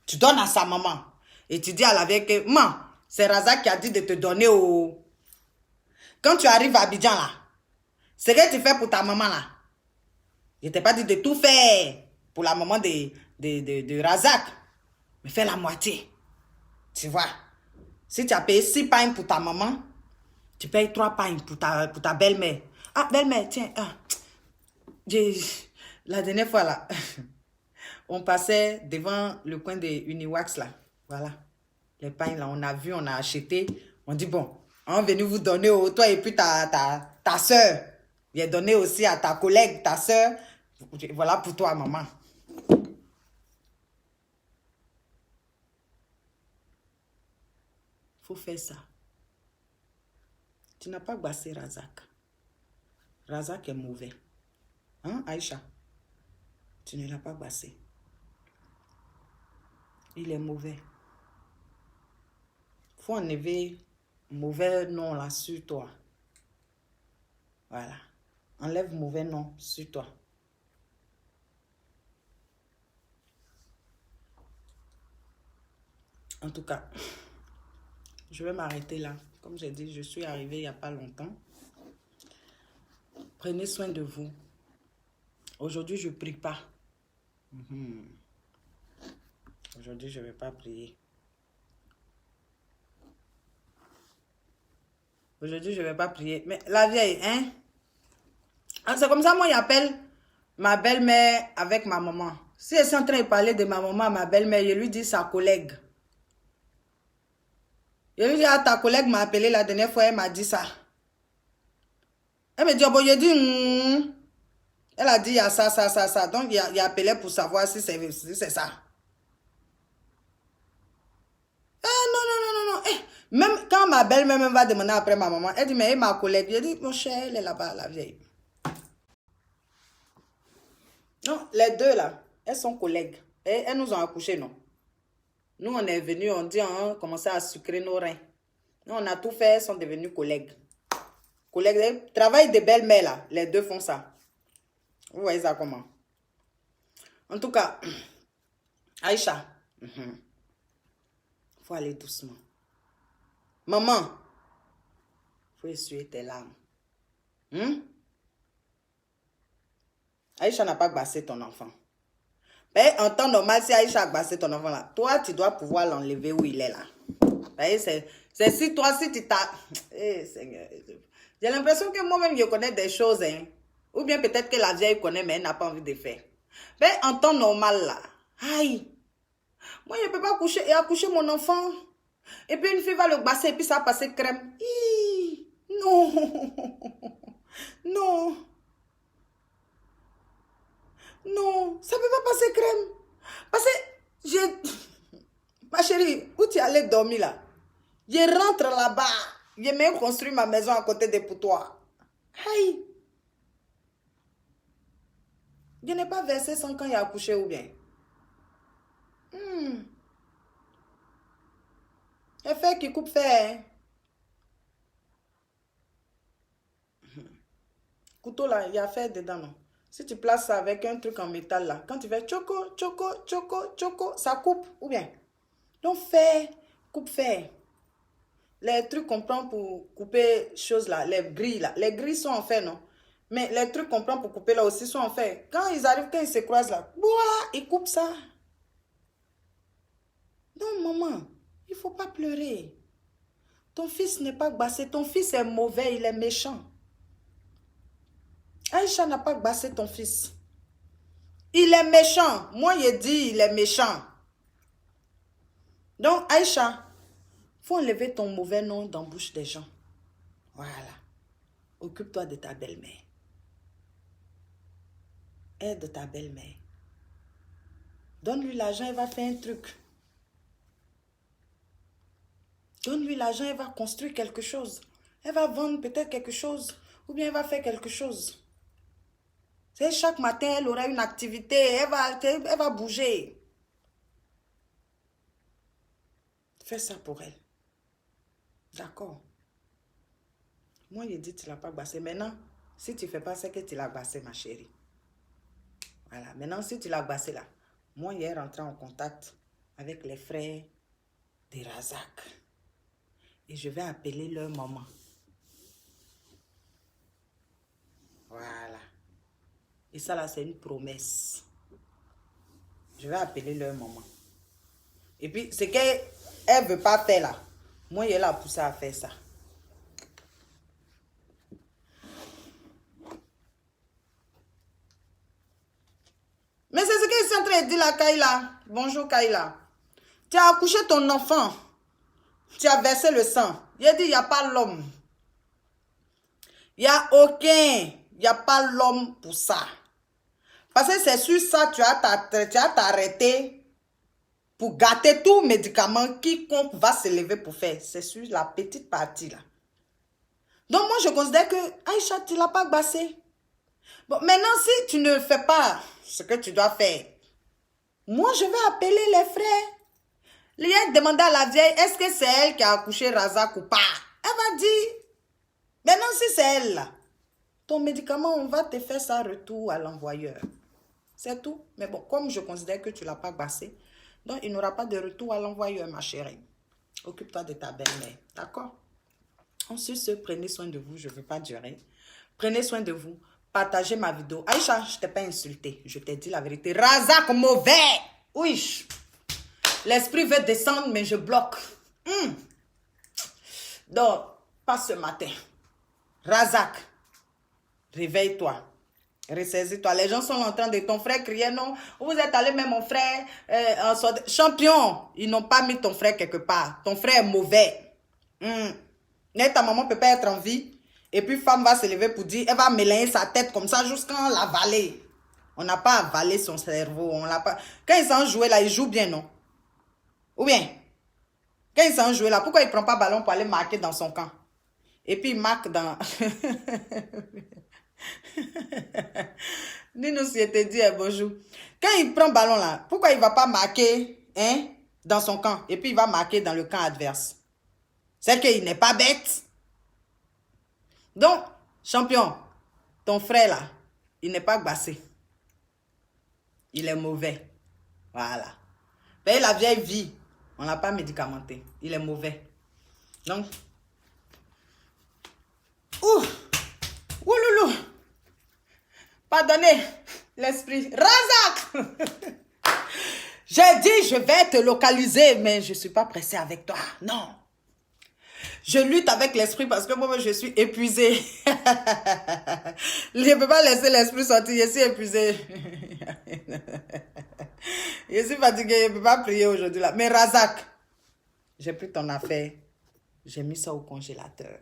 Tu donnes à sa maman. Et tu dis à la vieille que, maman, c'est Razak qui a dit de te donner au... Quand tu arrives à Abidjan, là, c'est ce que tu fais pour ta maman, là. Je ne t'ai pas dit de tout faire pour la maman de Razak. Mais fais la moitié. Tu vois? Si tu as payé 6 pains pour ta maman, tu payes 3 pains pour ta belle-mère. Ah, belle-mère, tiens. Ah, la dernière fois, là, on passait devant le coin de Uniwax, là. Voilà. Les pains, là, on a vu, on a acheté. On dit, bon, on est venu vous donner, toi et puis ta soeur. J'ai donné aussi à ta collègue, ta soeur. Voilà pour toi, maman. Faut faire ça. Tu n'as pas bassé Razak. Razak est mauvais. Hein, Aïcha? Tu ne l'as pas bassé. Il est mauvais. Faut enlever mauvais nom là sur toi. Voilà. Enlève mauvais nom sur toi. En tout cas, je vais m'arrêter là. Comme j'ai dit, je suis arrivée il n'y a pas longtemps. Prenez soin de vous. Aujourd'hui, je ne prie pas. Aujourd'hui, je ne vais pas prier. Aujourd'hui, je ne vais pas prier. Mais la vieille, hein? Ah, c'est comme ça, moi, j'appelle ma belle-mère avec ma maman. Si elle est en train de parler de ma maman à ma belle-mère, je lui dis sa collègue. Je lui dis, ah, ta collègue m'a appelé la dernière fois, elle m'a dit ça. Elle me dit, oh, bon, je dis, elle a dit, il y a ça, ça, ça, ça. Donc, il a appelé pour savoir si c'est ça. Eh, non, non, non, non, non. Eh, même quand ma belle-mère va demander après ma maman, elle dit, mais ma collègue, je dis, mon cher, elle est là-bas, la vieille. Non, les deux là, elles sont collègues. Et elles nous ont accouchés, non? Nous, on est venus, on dit, on a commencé à sucrer nos reins. Nous, on a tout fait, elles sont devenues collègues. Collègues, travail de belle-mère là, les deux font ça. Vous voyez ça comment? En tout cas, Aïcha, faut aller doucement. Maman, faut essuyer tes larmes. Aïcha n'a pas bassé ton enfant. Mais en temps normal, si Aïcha a bassé ton enfant là, toi, tu dois pouvoir l'enlever où il est là. C'est si toi, si tu t'as... Eh, Seigneur. J'ai l'impression que moi-même, je connais des choses. Hein. Ou bien peut-être que la vieille connaît, mais elle n'a pas envie de faire. Mais en temps normal là, aïe, moi, je ne peux pas accoucher mon enfant. Et puis une fille va le basser et puis ça va passer crème. Hi, non. Non. Non, ça ne peut pas passer crème. Parce que ma chérie, où tu allais dormir là? Je rentre là-bas. J'ai même construit ma maison à côté de pour toi. Aïe. Je n'ai pas versé sans quand il a accouché ou bien. Et fait qui coupe fer. Couteau là, il y a fer dedans, non? Si tu places ça avec un truc en métal là, quand tu fais choco, choco, choco, choco, ça coupe ou bien? Donc fer, coupe fer. Les trucs qu'on prend pour couper choses là, les grilles là, les grilles sont en fer, non? Mais les trucs qu'on prend pour couper là aussi sont en fer. Quand ils arrivent, quand ils se croisent là, ils coupent ça. Non, maman, il ne faut pas pleurer. Ton fils n'est pas bassé, ton fils est mauvais, il est méchant. Aïcha n'a pas bassé ton fils. Il est méchant. Moi, il dit, il est méchant. Donc, Aïcha, il faut enlever ton mauvais nom dans la bouche des gens. Voilà. Occupe-toi de ta belle-mère. Aide ta belle-mère. Donne-lui l'argent, elle va faire un truc. Donne-lui l'argent, elle va construire quelque chose. Elle va vendre peut-être quelque chose. Ou bien elle va faire quelque chose. C'est chaque matin, elle aura une activité. Elle va bouger. Fais ça pour elle. D'accord. Moi, je dis, tu ne l'as pas bassé. Maintenant, si tu ne fais pas ça, que tu l'as bassé, ma chérie. Voilà. Maintenant, si tu l'as bassé là, moi, hier, rentré en contact avec les frères de Razak. Et je vais appeler leur maman. Voilà. Et ça là, c'est une promesse. Je vais appeler leur maman. Et puis, ce qu'elle ne veut pas faire là, moi, elle a poussé à faire ça. Mais c'est ce qu'elle est en train de dire là, Kaila. Bonjour, Kaila. Tu as accouché ton enfant. Tu as versé le sang. Il a dit, il n'y a pas l'homme. Il n'y a aucun. Il n'y a pas l'homme pour ça. Parce que c'est sur ça, tu as t'arrêter pour gâter tout médicament quiconque va se lever pour faire. C'est sur la petite partie là. Donc moi, je considère que Aïcha, tu ne l'as pas bassé. Bon, maintenant, si tu ne fais pas ce que tu dois faire, moi, je vais appeler les frères. Liette demanda à la vieille, est-ce que c'est elle qui a accouché Razak ou pas? Elle va dire, maintenant, si c'est elle là, ton médicament, on va te faire ça retour à l'envoyeur. C'est tout. Mais bon, comme je considère que tu ne l'as pas bassé, donc il n'aura pas de retour à l'envoyeur, ma chérie. Occupe-toi de ta belle-mère. D'accord? Ensuite, prenez soin de vous. Je ne veux pas durer. Prenez soin de vous. Partagez ma vidéo. Aïcha, je ne t'ai pas insulté. Je t'ai dit la vérité. Razak mauvais. Oui. L'esprit veut descendre, mais je bloque. Donc, pas ce matin. Razak, réveille-toi. Ressaisis-toi. Les gens sont en train de ton frère crier, non, vous êtes allé mettre mon frère champion. Ils n'ont pas mis ton frère quelque part. Ton frère est mauvais. Mais ta maman peut pas être en vie. Et puis femme va se lever pour dire, elle va mélanger sa tête comme ça jusqu'à l'avaler. On n'a pas avalé son cerveau. On l'a pas. Quand ils sont joués là, ils jouent bien, non? Ou bien, quand ils sont joués là, pourquoi il ne prend pas ballon pour aller marquer dans son camp? Et puis il marque dans... Dis-nous si je te dis bonjour. Quand il prend ballon là, pourquoi il ne va pas marquer dans son camp? Et puis il va marquer dans le camp adverse. C'est qu'il n'est pas bête. Donc, champion, ton frère là, il n'est pas bassé. Il est mauvais. Voilà. Mais la vieille vie, on ne l'a pas médicamenté. Il est mauvais. Donc, ouloulou. Pardonnez l'esprit. Razak. J'ai dit, je vais te localiser, mais je ne suis pas pressée avec toi. Non. Je lutte avec l'esprit parce que moi, je suis épuisée. Je ne peux pas laisser l'esprit sortir. Je suis épuisée. Je suis fatiguée. Je ne peux pas prier aujourd'hui là. Mais Razak, j'ai pris ton affaire. J'ai mis ça au congélateur.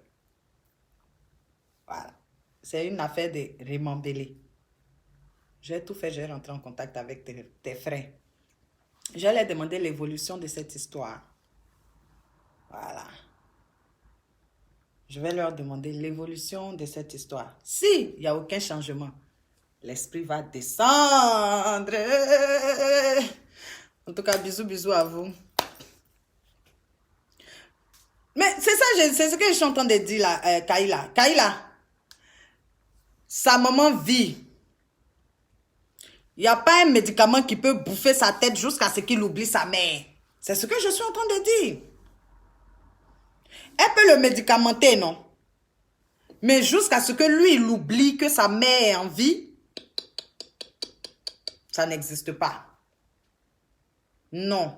Voilà. C'est une affaire de remembélé. J'ai tout fait. J'ai rentré en contact avec tes frères. J'allais demander l'évolution de cette histoire. Voilà. Je vais leur demander l'évolution de cette histoire. Si il n'y a aucun changement, l'esprit va descendre. En tout cas, bisous, bisous à vous. Mais c'est ça, c'est ce que je suis en train de dire là, Kaila. Kaila, sa maman vit. Il n'y a pas un médicament qui peut bouffer sa tête jusqu'à ce qu'il oublie sa mère. C'est ce que je suis en train de dire. Elle peut le médicamenter, non? Mais jusqu'à ce que lui, il oublie que sa mère est en vie, ça n'existe pas. Non.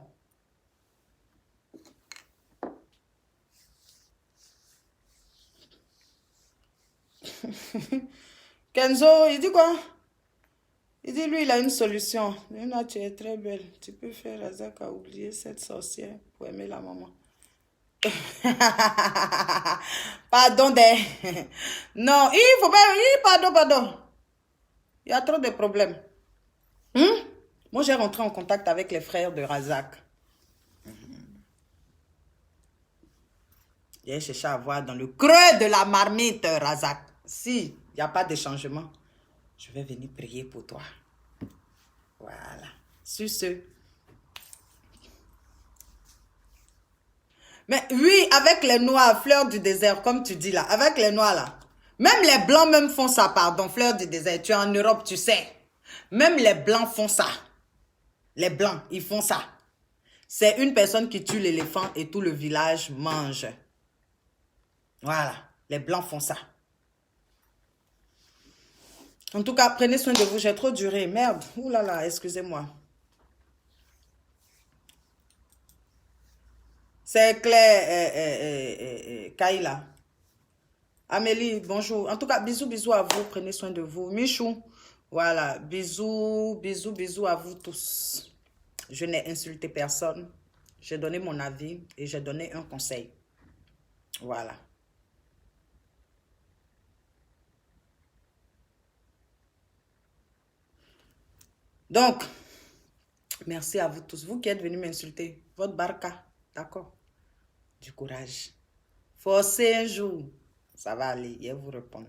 Kenzo, il dit quoi? Il dit, lui, il a une solution. Léna, tu es très belle. Tu peux faire Razak à oublier cette sorcière pour aimer la maman. Pardon, non, il faut pas... Pardon. Il y a trop de problèmes. Moi, j'ai rentré en contact avec les frères de Razak. J'ai cherché à voir dans le creux de la marmite, Razak. Si il n'y a pas de changement, je vais venir prier pour toi. Voilà. Sur ce. Mais oui, avec les noirs, fleurs du désert, comme tu dis là, avec les noirs là. Même les blancs même font ça, pardon, fleurs du désert. Tu es en Europe, tu sais. Même les blancs font ça. Les blancs, ils font ça. C'est une personne qui tue l'éléphant et tout le village mange. Voilà, les blancs font ça. En tout cas, prenez soin de vous, j'ai trop duré. Merde, ouh là là, excusez-moi. C'est Claire, Kaila. Amélie, bonjour. En tout cas, bisous, bisous à vous. Prenez soin de vous. Michou, voilà. Bisous, bisous, bisous à vous tous. Je n'ai insulté personne. J'ai donné mon avis et j'ai donné un conseil. Voilà. Donc, merci à vous tous. Vous qui êtes venus m'insulter. Votre barca, d'accord? Du courage. Forcez un jour. Ça va aller, je vous réponds.